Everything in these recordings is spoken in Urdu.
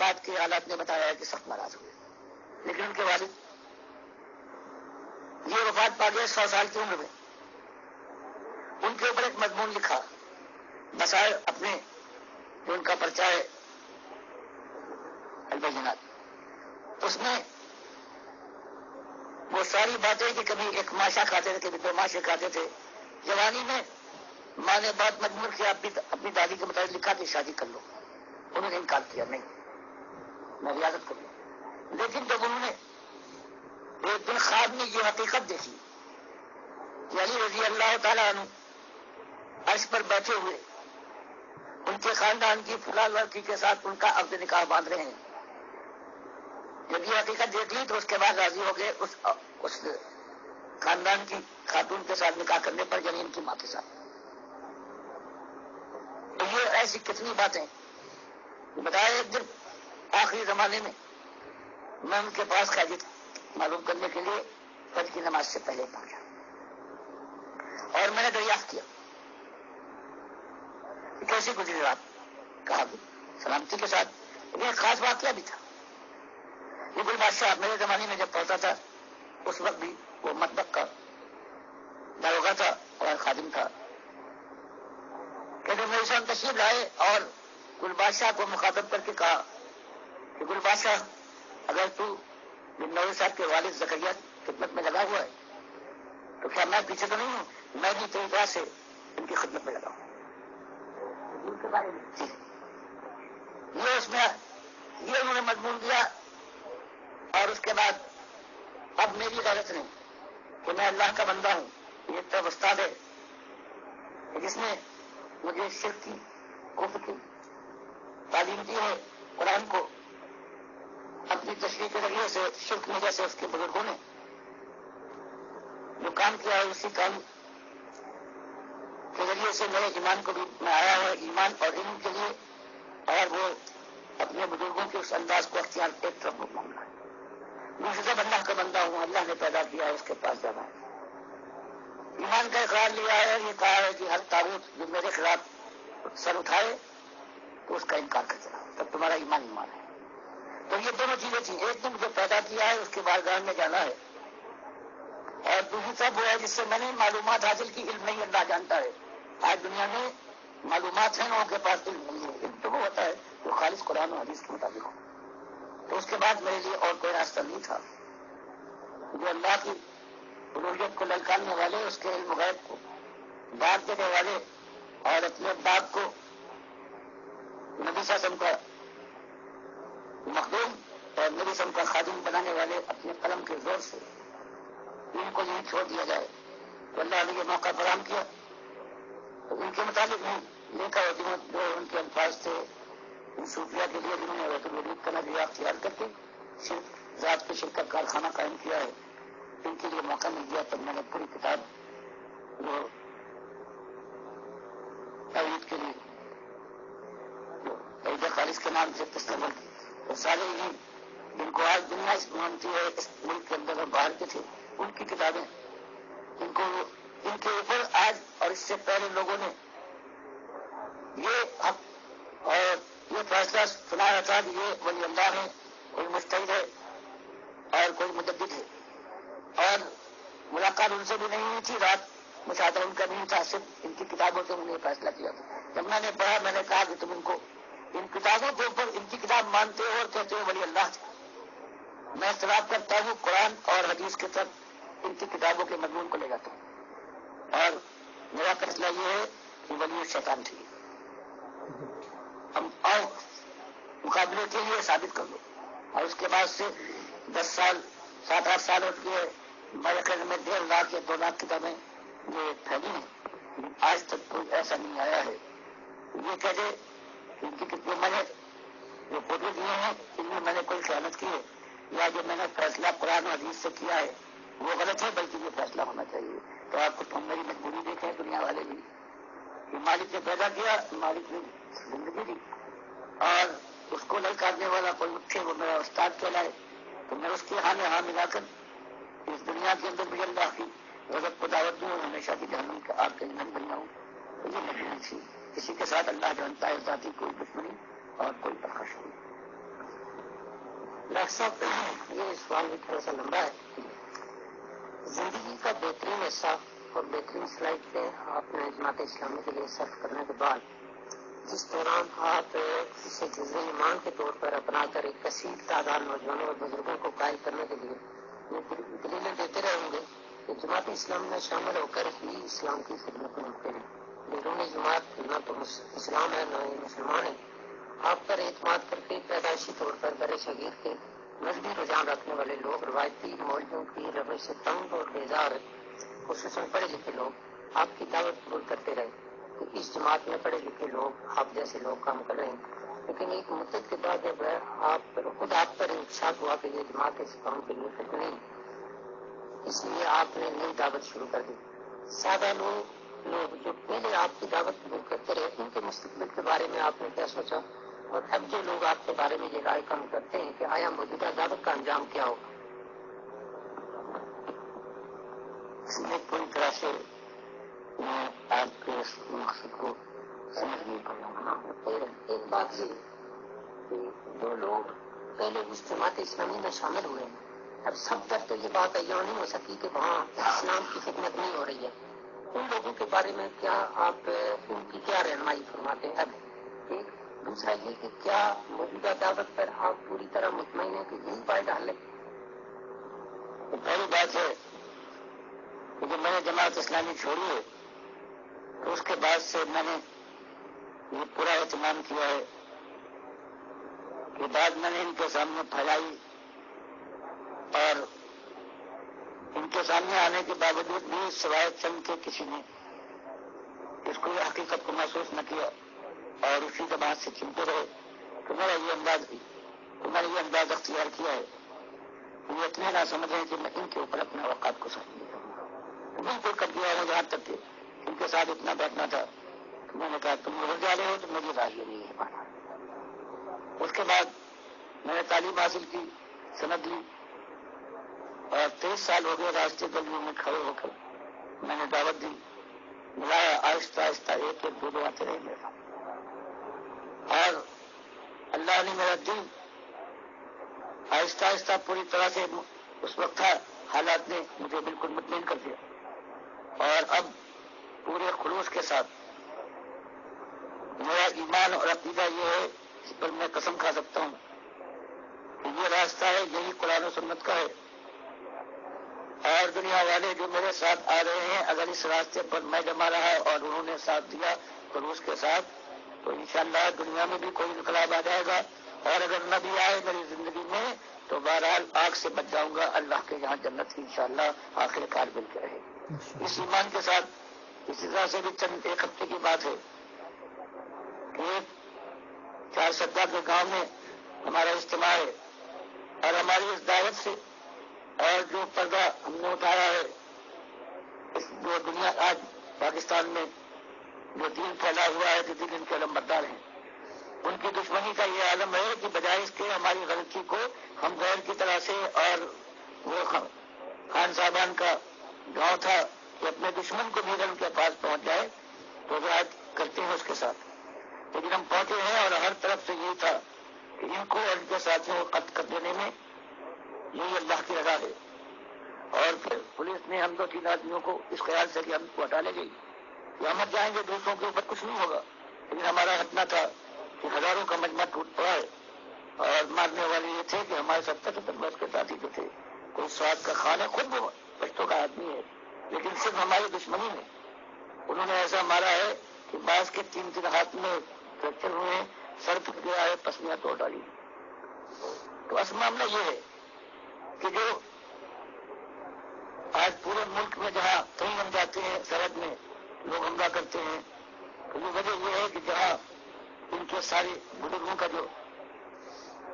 بعد کے حالات نے بتایا ہے کہ سخت ناراض ہوئے، لیکن ان کے والد یہ وفات پا گئے 100 سال کی عمر میں. ان کے اوپر ایک مضمون لکھا بسائر اپنے، جو ان کا پرچہ ہے البینات، اس میں وہ ساری باتیں کہ کبھی ایک ماشا کھاتے تھے، کبھی 2 ماشے کھاتے تھے. جوانی میں ماں نے بہت مجبور کیا، اپنی دادی کے مطابق لکھا کہ شادی کر لو. انہوں نے انکار کیا، نہیں میں ریاضت کروں. لیکن جب انہوں نے ایک دن خواب میں یہ حقیقت دیکھی کہ علی رضی اللہ تعالیٰ عنہ عرش پر بیٹھے ہوئے ان کے خاندان کی فلاں لڑکی کے ساتھ ان کا عقد نکاح باندھ رہے ہیں، جب یہ حقیقت دیکھ لی تو اس کے بعد راضی ہو گئے اس خاندان کی خاتون کے ساتھ نکاح کرنے پر، یعنی ان کی ماں کے ساتھ. تو یہ ایسی کتنی باتیں بتایا. ایک دن آخری زمانے میں میں ان کے پاس خیریت معلوم کرنے کے لیے فجر کی نماز سے پہلے پہنچا اور میں نے دریافت کیا کہ کیسی گزری رات. کہا کہ سلامتی کے ساتھ. یہ خاص واقعہ بھی تھا. یہ گل بادشاہ میرے زمانے میں جب پہنچا تھا اس وقت بھی وہ مطبخ کا داروغہ تھا اور خادم تھا کہ جب میرے ساتھ تشریف لائے اور گل بادشاہ کو مخاطب کر کے کہا کہ گل بادشاہ اگر تو بن نور صاحب کے والد زکریا خدمت میں لگا ہوا ہے تو کیا میں پیچھے تو نہیں ہوں؟ میں بھی تیری طرح سے ان کی خدمت میں لگا ہوں. یہ اس میں یہ انہوں نے مضمون دیا. اور اس کے بعد اب میری غیرت نہیں کہ میں اللہ کا بندہ ہوں. یہ تو استاد ہے جس نے مجھے شرک کی کفر کی تعلیم دی ہے. قرآن کو اپنی تشریح کے ذریعے سے شرک میں جیسے اس کے بزرگوں نے جو کام کیا ہے اسی کام کے ذریعے سے میرے ایمان کو بھی میں آیا ہے، ایمان اور علم کے لیے. اور وہ اپنے بزرگوں کے اس انداز کو اختیار ایک طرف مانگا ہے. دوسری طرف اللہ کا بندہ ہوں، اللہ نے پیدا کیا ہے، اس کے پاس جانا ہے. ایمان کا اقرار لیا ہے. یہ کہا ہے کہ ہر طاغوت جو میرے خلاف سر اٹھائے تو اس کا انکار کرتے رہو، تب تمہارا ایمان ایمان ہے. تو یہ دونوں چیزیں تھیں. ایک تو مجھے پیدا کیا ہے، اس کے بارگاہ میں جانا ہے، اور دوسری طرف وہ ہے جس سے میں نے معلومات حاصل کی. علم نہیں اللہ جانتا ہے. آج دنیا میں معلومات ہیں لوگوں کے پاس، علم نہیں ہے. علم تو وہ ہوتا ہے جو خالص قرآن و حدیث کے مطابق ہو. تو اس کے بعد میرے لیے اور کوئی راستہ نہیں تھا. جو اللہ کی الوہیت کو للکارنے والے، اس کے علم غیب کو داد دینے والے اور اپنے باپ کو نبی صلی اللہ علیہ وسلم کا مخدوم اور نبی صلی اللہ علیہ وسلم کا خادم بنانے والے اپنے قلم کے زور سے ان کو یہیں چھوڑ دیا جائے. تو اللہ نے یہ موقع فراہم کیا. تو ان کے مطابق ہوں لے کر جو ان کے الفاظ تھے ان صوفیہ کے لیے جنہوں نے بیت الولید کا نظریہ اختیار کر کے صرف ذات کے شرکت کارخانہ قائم کیا ہے، ان کے لیے موقع مل گیا. تب میں نے پوری کتاب جو توحید کے لیے توحید خالص کے نام سے تصور کی. تو سارے ہی جن کو آج دنیا اس مانتی ہے، اس ملک کے اندر اور باہر کے تھے، ان کی کتابیں ان کے اوپر آج اور اس سے پہلے لوگوں نے یہ حق اور یہ فیصلہ سنایا تھا کہ یہ ولی اللہ ہے، کوئی مجتہد ہے اور کوئی مجدد ہے. اور ملاقات ان سے بھی نہیں ہوئی تھی، رات مشاہدہ ان کا نہیں تھا، صرف ان کی کتابوں سے انہوں نے فیصلہ کیا تھا. جب میں نے پڑھا میں نے کہا کہ تم ان کو ان کتابوں کے اوپر ان کی کتاب مانتے ہو اور کہتے ہو ولی اللہ تھے. میں اختلاف کرتا ہوں قرآن اور حدیث کے طرف ان کی کتابوں کے مضمون کو لے جاتا ہوں، اور میرا فیصلہ یہ ہے کہ ولی شیطان تھی. ہم اور مقابلے کے لیے ثابت کر دو. اور اس کے بعد سے 10 سال 7-8 سال ہو چکے ہیں. میرے خیال میں 1.5 لاکھ یا 2 لاکھ کتابیں یہ پھیلی ہیں. آج تک کوئی ایسا نہیں آیا ہے یہ کہہ دے ان کی کتنے میں نے جو فوٹو دیے ہیں ان میں میں نے کوئی خیانت کی ہے یا جو میں نے فیصلہ قرآن و حدیث سے کیا ہے وہ غلط ہے، بلکہ یہ فیصلہ ہونا چاہیے. تو آپ کو تم میری مجبوری دیکھیں دنیا والے بھی کہ مالک نے پیدا کیا، مالک نے زندگی دی، اور اس کو للکارنے والا کوئی اٹھے وہ میرا استاد کہلائے. تو میں اس کے ہاں میں ہاں ملا کر اس دنیا کے اندر بھی اللہ کی غضب کو دعوت دوں اور ہمیشہ کی جہنم کا آگ کا ایندھن بن جاؤں. تو یہ مجبوری تھی. کسی کے ساتھ اللہ جانتا ہے ذاتی کوئی دشمنی اور کوئی تخش نہیں. ڈاکٹر صاحب یہ سوال بھی تھوڑا سا لمبا ہے. زندگی کا بہترین حصہ اور بہترین سلائڈ پہ آپ نے جماعت اسلامی کے لیے صرف کرنے کے بعد جس دوران آپ اسے جزو ایمان کے طور پر اپنا کر ایک کثیر تعداد نوجوانوں اور بزرگوں کو قائل کرنے کے لیے یہ دلیلیں دیتے رہے ہوں گے کہ جماعت اسلامی میں شامل ہو کر ہی اسلام کی خدمت ممکن ہے. بیرون جماعت نہ تو اسلام ہے نہ ہی مسلمان ہے. آپ پر اعتماد کر کے پیدائشی طور پر بر صغیر کے مذہبی رجحان رکھنے والے لوگ روایتی مولویوں کی روش سے تنگ اور بیزار خصوصاً پڑھے لکھے لوگ آپ کی دعوت قبول کرتے رہے کہ اس جماعت میں پڑھے لکھے لوگ آپ جیسے لوگ کام کر رہے ہیں. لیکن ایک مدت کے بعد جب خود آپ پر ارشاد ہوا کہ یہ جماعت اس کام کے لیے فٹ نہیں، اس لیے آپ نے نئی دعوت شروع کر دی. سادہ لوگ جو پہلے آپ کی دعوت قبول کرتے رہے ان کے مستقبل کے بارے میں آپ نے کیا سوچا؟ اور اب جو لوگ آپ کے بارے میں یہ رائے کم کرتے ہیں کہ آیا موجودہ دعوت کا انجام کیا ہوگا؟ اس میں پوری طرح سے میں آپ کے اس مقصد کو سمجھ نہیں پایا. ایک بات یہ کہ جو لوگ پہلے اس جماعت اسلامی میں شامل ہوئے ہیں اب سب تک تو یہ بات عیاں نہیں ہو سکی کہ وہاں اسلام کی خدمت نہیں ہو رہی ہے. ان لوگوں کے بارے میں کیا آپ ان کی کیا رہنمائی فرماتے ہیں؟ اب ایک دوسرا یہ کہ کیا موجودہ دعوت پر آپ پوری طرح مطمئن ہیں کہ یہی پائے ڈال لیں؟ پہلی بات ہے کہ جب میں نے جماعت اسلامی چھوڑی ہے تو اس کے بعد سے میں نے یہ پورا اہتمام کیا ہے کہ بات میں نے ان کے سامنے پھیلائی اور ان کے سامنے آنے کے باوجود بھی سوائے چند کے کسی نے اس کو حقیقت کو محسوس نہ کیا اور اسی زبان سے چنتے رہے. تو میں نے یہ انداز اختیار کیا ہے کہ یہ اتنے نہ سمجھیں کہ میں ان کے اوپر اپنے اوقات کو سمجھ لیا ہوں. بالکل کر دیا ہے جہاں تک کہ ان کے ساتھ اتنا بیٹھنا تھا تو میں نے کہا تم ادھر جا رہے ہو تو مجھے راضی نہیں ہے پانا. اس کے بعد میں نے تعلیم حاصل کی، سند لی اور 23 سال ہو گئے راستے گلیوں میں کھڑے ہو کر میں نے دعوت دی، ملایا آہستہ آہستہ ایک ایک دو آتے رہے میرا. اور اللہ نے میرا دل آہستہ آہستہ پوری طرح سے اس وقت تھا حالات نے مجھے بالکل مطمئن کر دیا. اور اب پورے خلوص کے ساتھ میرا ایمان اور عقیدہ یہ ہے، اس پر میں قسم کھا سکتا ہوں کہ یہ راستہ ہے یہی قرآن و سنت کا ہے. اور دنیا والے جو میرے ساتھ آ رہے ہیں اگر اس راستے پر میں جمع رہا اور انہوں نے ساتھ دیا خلوص کے ساتھ تو انشاءاللہ دنیا میں بھی کوئی انقلاب آ جائے گا. اور اگر نہ بھی آئے میری زندگی میں تو بہرحال آگ سے بچ جاؤں گا. اللہ کے یہاں جنت کی انشاءاللہ آخر کار مل کے رہے. اس ایمان کے ساتھ اسی طرح سے بھی چند ایک ہفتے کی بات ہے کہ 4 سدہ کے گاؤں میں ہمارا اجتماع ہے اور ہماری اس دعوت سے اور جو پردہ ہم نے اٹھایا ہے اس جو دنیا آج پاکستان میں جو دین پھیلا ہوا ہے جو دین ان کے علمبردار ہیں ان کی دشمنی کا یہ عالم ہے کہ بجائے اس کے ہماری غلطی کو ہم غیر کی طرح سے اور وہ خان صاحبان کا گاؤں تھا کہ اپنے دشمن کو بھی ان کے پاس پہنچ جائے تو رعایت کرتے ہیں اس کے ساتھ. لیکن ہم پہنچے ہیں اور ہر طرف سے یہ تھا کہ ان کو اور ان کے ساتھیوں کو قتل کر دینے میں یہی اللہ کی رضا ہے. اور پھر پولیس نے ہم 2-3 آدمیوں کو اس خیال سے کہ ہم کو ہٹا لے گئی کہ ہم جائیں گے دوسروں کے اوپر کچھ نہیں ہوگا. لیکن ہمارا ہٹنا تھا کہ ہزاروں کا مجمع ٹوٹ پڑا ہے اور مارنے والے یہ تھے کہ ہمارے 70 برس کے ساتھی جو تھے کوئی سواد کا خان ہے خود وہ بچوں کا آدمی ہے لیکن صرف ہماری دشمنی میں انہوں نے ایسا مارا ہے کہ بعض کے 3 ہاتھ میں فریکچر ہوئے ہیں، سر پھٹ گیا ہے، پسلیاں توڑ ڈالی. تو اصل معاملہ یہ ہے کہ جو آج پورے ملک میں جہاں کہیں ہم جاتے ہیں سرحد میں لوگ حملہ کرتے ہیں تو یہ وجہ یہ ہے کہ جہاں ان کے سارے بزرگوں کا جو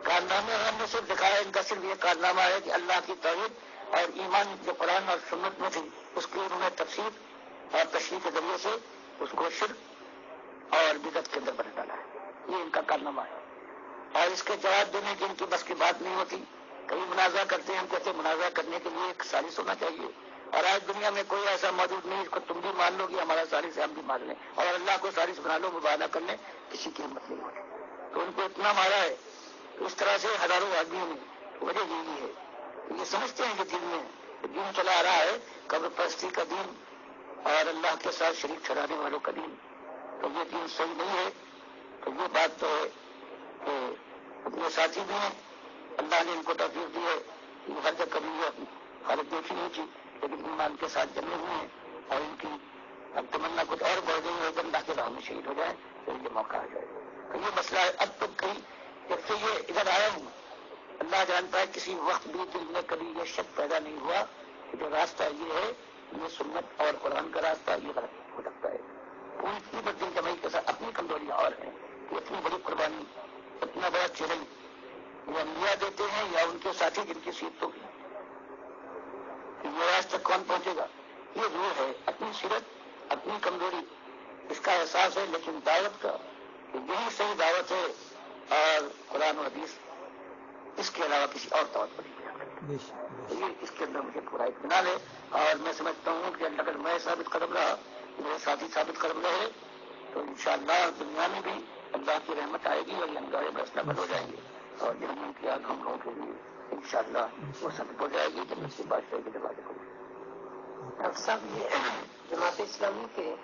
کارنامے ہیں ہم نے صرف دکھایا ان کا صرف یہ کارنامہ ہے کہ اللہ کی توحید اور ایمان جو قرآن اور سنت میں تھی اس کی انہوں نے تفسیر اور تشریح کے ذریعے سے اس کو شرک اور بدعت کے اندر بدل ڈالا ہے. یہ ان کا کارنامہ ہے اور اس کے جواب دینے کی ان کی بس کی بات نہیں ہوتی. کئی منازعہ کرتے ہیں، ہم کہتے ہیں منازعہ کرنے کے لیے ایک سازش ہونا چاہیے اور آج دنیا میں کوئی ایسا موجود نہیں اس کو تم بھی مان لو کہ ہمارا سازش ہے ہم بھی مان لیں اور اللہ کو سازش بنا لو مباہلہ کر لیں، کسی کی ہمت نہیں ہوتی. تو ان کو اتنا مارا ہے اس طرح سے ہزاروں آدمیوں نے وجہ یہی ہے، یہ سمجھتے ہیں کہ دین چلا آ رہا ہے قبر پرستی کا دین اور اللہ کے ساتھ شریک ٹھہرانے والوں کا دین، تو یہ دین صحیح نہیں ہے۔ تو یہ بات تو ہے کہ اپنے ساتھی بھی ہیں، اللہ نے ان کو توفیق دی ہے، یہ ہر جگہ کبھی یہ حالت دیکھی نہیں تھی، لیکن ایمان کے ساتھ جمے ہوئے ہیں، اور ان کی اب تمنا کچھ اور بڑھ گئی ہے کہ اللہ کے راہ میں شہید ہو جائے تو یہ موقع آ جائے۔ تو یہ مسئلہ ہے، اب تک کہیں جب سے یہ ادھر آیا ہوں اللہ جانتا ہے کسی وقت بھی دل میں کبھی یہ شک پیدا نہیں ہوا کہ جو راستہ یہ ہے یہ سنت اور قرآن کا راستہ یہ غلط ہو سکتا ہے۔ پوری اتنی بڑی جمعی کے ساتھ اپنی کمزوریاں اور ہیں کہ اتنی بڑی قربانی، اتنا بڑا چیلنج یہ انبیاء دیتے ہیں یا ان کے ساتھی جن کی سیرتوں کی، یہ آج تک کون پہنچے گا؟ یہ ضرور ہے اپنی سیرت، اپنی کمزوری، اس کا احساس ہے، لیکن دعوت کا کہ یہی صحیح دعوت ہے اور قرآن و حدیث اس کے علاوہ کسی اور دعوت پر نہیں، یہ اس کے اندر مجھے پورا اطمینان ہے، اور میں سمجھتا ہوں کہ اگر میں ثابت قدم رہا، میرے ساتھی ثابت قدم رہے، تو انشاءاللہ دنیا میں بھی اللہ کی رحمت آئے گی اور یہ انگارے برسنا بند ہو جائیں گے، اور جہنم کی آگ ہم لوگوں کے لیے انشاءاللہ وہ سب ہو جائے گی جنت کی بادشاہی کے دروازے کو۔ ڈاکٹر صاحب یہ جماعت اسلامی کے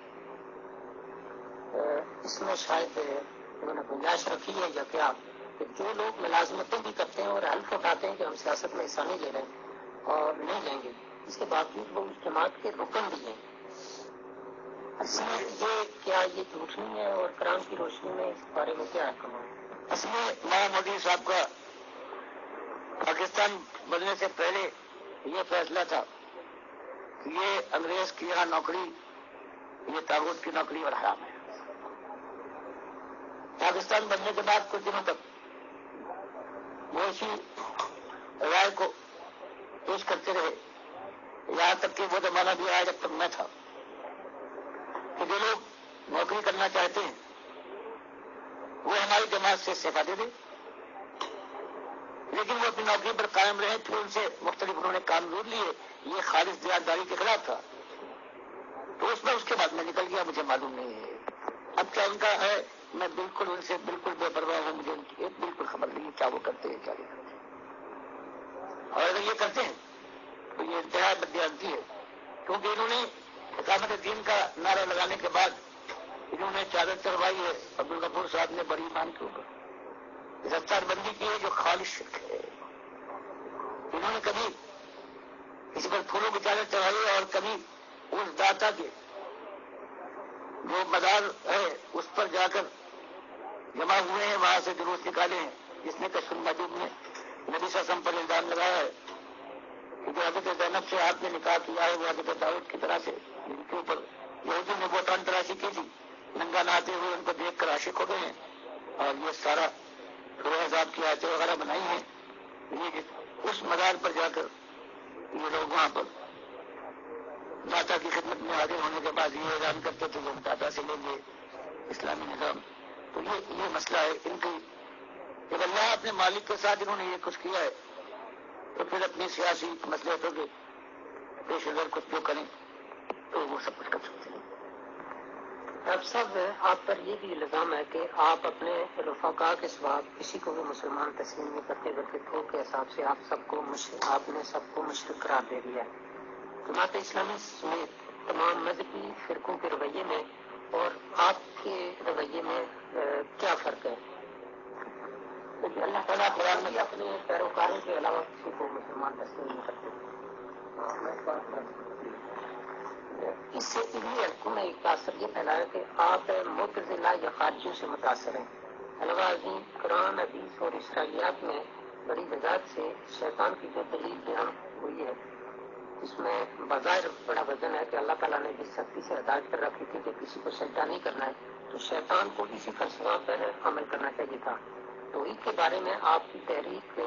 اس میں شاید انہوں نے گنجائش رکھی ہے یا کیا کہ جو لوگ ملازمتیں بھی کرتے ہیں اور حلف اٹھاتے ہیں کہ ہم سیاست میں حصہ نہیں لے رہے اور نہیں لیں گے، اس کے باوجود وہ اس جماعت کے رکن بھی ہیں، اصل میں یہ کیا یہ جھوٹ نہیں ہے؟ اور قرآن کی روشنی میں اس بارے میں کیا حکم ہے؟ اصل میں مولانا مودودی صاحب کا پاکستان بننے سے پہلے یہ فیصلہ تھا کہ یہ انگریز کی یہاں نوکری یہ طاغوت کی نوکری اور حرام ہے۔ پاکستان بننے کے بعد کچھ دنوں تک وہ اسی رائے کو پیش کرتے رہے، یہاں تک کہ وہ زمانہ بھی آیا جب تک میں تھا کہ جو لوگ نوکری کرنا چاہتے ہیں وہ ہماری جماعت سے استعفیٰ دے دیں، لیکن وہ اپنی نوکری پر قائم رہے۔ پھر ان سے مختلف انہوں نے کام ضرور لیے، یہ خالص دیانتداری کے خلاف تھا، تو اس کے بعد میں نکل گیا، مجھے معلوم نہیں ہے اب کیا ان کا ہے، میں بالکل ان سے بالکل بے پرواہ ہوں، مجھے ان کی ایک بالکل خبر نہیں ہے کیا وہ کرتے ہیں کیا نہیں کرتے ہیں، اور اگر یہ کرتے ہیں تو یہ انتہا بددیانتی ہے، کیونکہ انہوں نے اقامت دین کا نعرہ لگانے کے بعد انہوں نے چادر چڑھوائی ہے عبدالغفور صاحب نے بڑی ایمان کے اوپر، دستار بندی کی ہے جو خالص شرک ہے۔ انہوں نے کبھی کسی پر پھولوں کی چادر چڑھائی اور کبھی اس داتا کے جو مزار ہے اس پر جا کر جمع ہوئے ہیں، وہاں سے جلوس نکالے ہیں، جس نے کشف المحجوب میں نبی صلی اللہ علیہ وسلم پر الزام لگایا ہے کہ جو حضرت زینب سے آپ نے نکاح کیا ہے وہ حضرت داؤد کی طرح سے، جن کے اوپر یہودی نے بہتان تراشی کی تھی، ننگا نہاتے ہوئے ان کو دیکھ کر عاشق ہو گئے ہیں، اور یہ سارا سورہ احزاب کی آیتیں وغیرہ بنائی ہیں۔ یہ اس مزار پر جا کر یہ لوگ وہاں پر داتا کی خدمت میں حاضر ہونے کے بعد یہ اعلان کرتے تھے کہ ہم داتا سے لیں گے اسلامی نظام۔ تو یہ مسئلہ ہے ان کی، جب اللہ اپنے مالک کے ساتھ انہوں نے یہ کچھ کیا ہے تو پھر اپنی سیاسی مصلحتوں کے پیش نظر کچھ جو کریں تو وہ سب کچھ کر سکتے ہیں۔ ڈاکٹر صاحب آپ پر یہ بھی الزام ہے کہ آپ اپنے رفقا کے سوا کسی کو بھی مسلمان تسلیم نہیں کرتے، بلکہ تھوک کے حساب سے آپ نے سب کو مشرک قرار دے دیا ہے۔ جماعت اسلامی سمیت تمام مذہبی فرقوں کے رویے میں اور آپ کے رویے میں کیا فرق ہے؟ اللہ تعالیٰ قرآن میں اپنے پیروکاروں کے علاوہ کسی کو مسلمان تسلیم نہیں کرتے۔ اس سے انہیں حلقوں نے ایک تاثر یہ پھیلایا کہ آپ معتزلہ یا خارجیوں سے متاثر ہیں۔ علاوہ ازیں قرآن حدیث اور اسرائیلیات میں بڑی وضاحت سے شیطان کی جو دلیل بیان ہوئی ہے اس میں بظاہر بڑا وزن ہے کہ اللہ تعالیٰ نے جس سختی سے ہدایت کر رکھی تھی کہ کسی کو سجدہ نہیں کرنا ہے تو شیطان کو اسی فلسفہ پر عمل کرنا چاہیے تھا۔ توحید کے بارے میں آپ کی تحریک